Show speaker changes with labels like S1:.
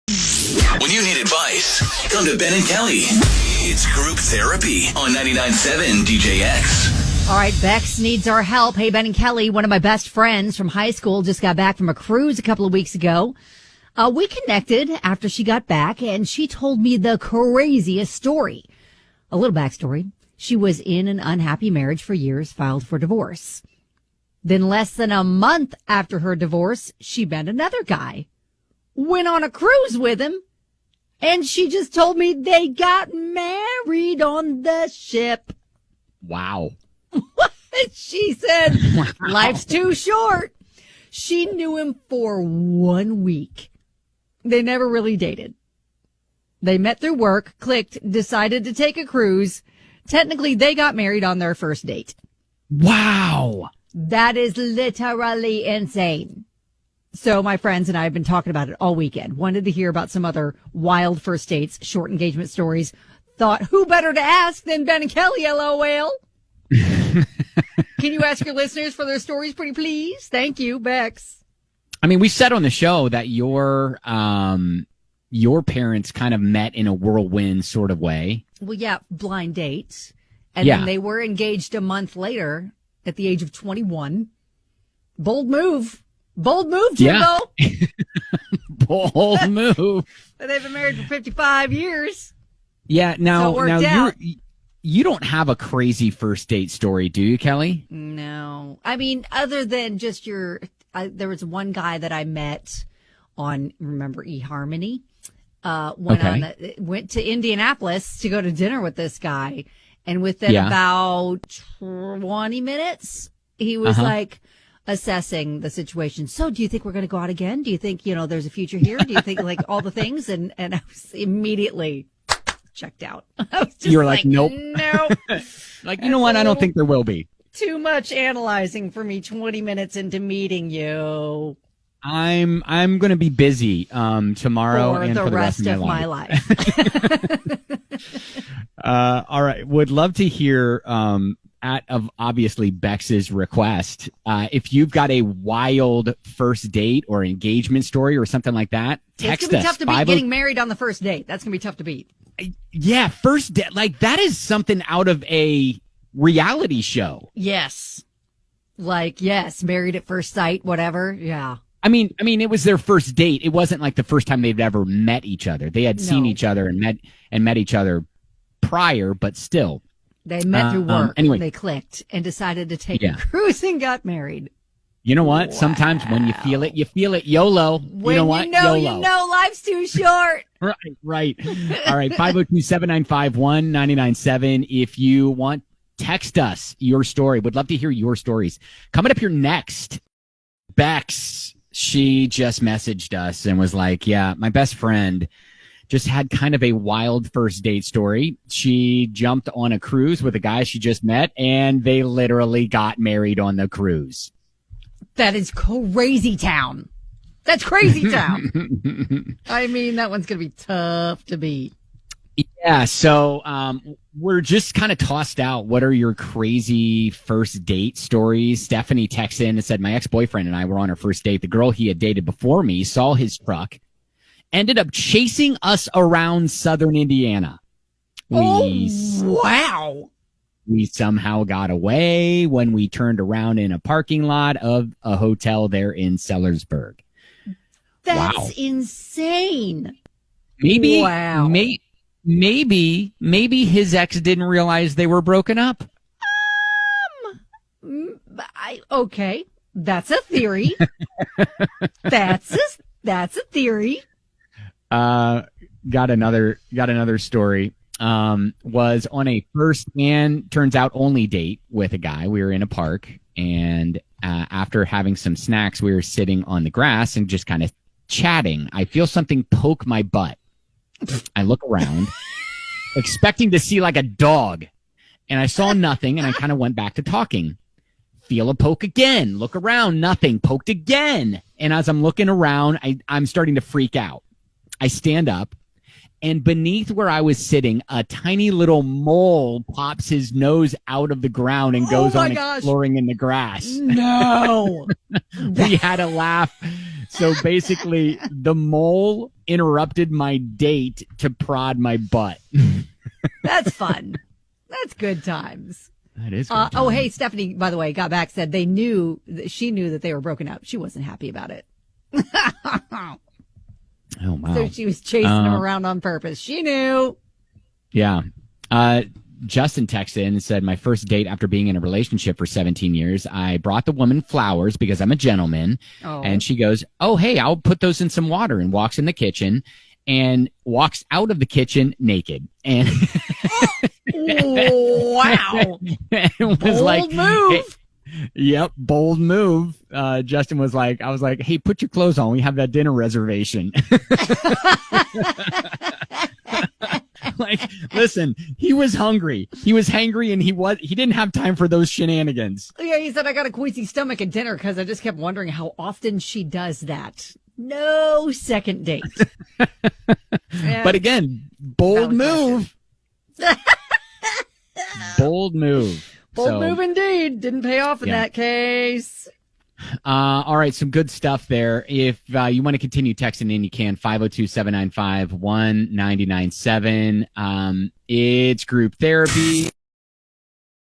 S1: When you need advice, come to Ben and Kelly. It's group therapy on 99.7 DJX.
S2: All right, Bex needs our help. Hey, Ben and Kelly, one of my best friends from high school, just got back from a cruise a couple of weeks ago. We connected after she got back, and she told me the craziest story. A little backstory. She was in an unhappy marriage for years, filed for divorce. Then less than a month after her divorce, she met another guy, went on a cruise with him, and she just told me they got married on the ship.
S3: Wow.
S2: She said, life's too short. She knew him for 1 week. They never really dated. They met through work, clicked, decided to take a cruise. Technically, they got married on their first date.
S3: Wow.
S2: That is literally insane. So my friends and I have been talking about it all weekend. Wanted to hear about some other wild first dates, short engagement stories. Thought, who better to ask than Ben and Kelly, LOL. Can you ask your listeners for their stories, pretty please? Thank you, Bex.
S3: I mean, we said on the show that your parents kind of met in a whirlwind sort of way.
S2: Well, yeah, blind dates. And then they were engaged a month later at the age of 21. Bold move. Bold move, Jimbo.
S3: Yeah. Bold move.
S2: They've been married for 55 years.
S3: Yeah, now
S2: out.
S3: you don't have a crazy first date story, do you, Kelly?
S2: No. I mean, other than just there was one guy that I met on, remember eHarmony? Went to Indianapolis to go to dinner with this guy. And within about 20 minutes, he was like assessing the situation. So do you think we're going to go out again? Do you think, there's a future here? Do you think like all the things? And I was immediately checked out.
S3: You were like, nope.
S2: Nope.
S3: Like, you know what? I don't think there will be.
S2: Too much analyzing for me 20 minutes into meeting you.
S3: I'm going to be busy tomorrow and for the rest of my life. All right. Would love to hear of obviously Bex's request. If you've got a wild first date or engagement story or something like that, text us.
S2: It's going to be tough to beat getting married on the first date. That's going to be tough to beat.
S3: Yeah, first date. Like, that is something out of a reality show.
S2: Yes. Married at first sight, whatever. Yeah.
S3: I mean, it was their first date. It wasn't like the first time they'd ever met each other. They had seen each other and met each other prior, but still.
S2: They met through work.
S3: Anyway.
S2: They clicked and decided to take a cruise and got married.
S3: You know what? Wow. Sometimes when you feel it, YOLO.
S2: When
S3: you know what?
S2: YOLO. Life's too short.
S3: Right. All right. 502-795-1997. If you want, text us your story. Would love to hear your stories. Coming up here next, Bex, she just messaged us and was like, yeah, my best friend just had kind of a wild first date story. She jumped on a cruise with a guy she just met, and they literally got married on the cruise.
S2: That is crazy town. That's crazy town. I mean, that one's going to be tough to beat.
S3: Yeah, so we're just kind of tossed out. What are your crazy first date stories? Stephanie texted in and said, my ex-boyfriend and I were on our first date. The girl he had dated before me saw his truck, ended up chasing us around southern Indiana.
S2: Wow.
S3: We somehow got away when we turned around in a parking lot of a hotel there in Sellersburg.
S2: That's insane.
S3: Maybe,
S2: wow.
S3: Maybe his ex didn't realize they were broken up.
S2: Okay. That's a theory. That's a theory.
S3: Got another story. Was on a first and turns out only date with a guy. We were in a park, and after having some snacks, we were sitting on the grass and just kind of chatting. I feel something poke my butt. I look around, expecting to see like a dog, and I saw nothing, and I kind of went back to talking. Feel a poke again. Look around, nothing. Poked again. And as I'm looking around, I'm starting to freak out. I stand up, And beneath where I was sitting, a tiny little mole pops his nose out of the ground and goes on exploring in the grass.
S2: No.
S3: We had a laugh. So basically, the mole interrupted my date to prod my butt.
S2: That's fun. That's good times.
S3: That is good
S2: Oh,
S3: times.
S2: hey, Stephanie, by the way, got back, said she knew that they were broken up. She wasn't happy about it.
S3: Oh, wow.
S2: So she was chasing him around on purpose. She knew.
S3: Yeah. Justin texted in and said, my first date after being in a relationship for 17 years, I brought the woman flowers because I'm a gentleman.
S2: Oh.
S3: And she goes, oh, hey, I'll put those in some water, and walks in the kitchen and walks out of the kitchen naked. And
S2: wow.
S3: it was
S2: Bold
S3: like,
S2: move.
S3: hey, yep, bold move. Justin was like, I was like, hey, put your clothes on. We have that dinner reservation. Like, listen, he was hungry. He was hangry, and he didn't have time for those shenanigans.
S2: Yeah, he said, I got a queasy stomach at dinner because I just kept wondering how often she does that. No second date.
S3: But again, bold move. Bold move.
S2: Bold move indeed. Didn't pay off in that case.
S3: All right, some good stuff there. If you want to continue texting in, you can. 502-795-1997. It's group therapy.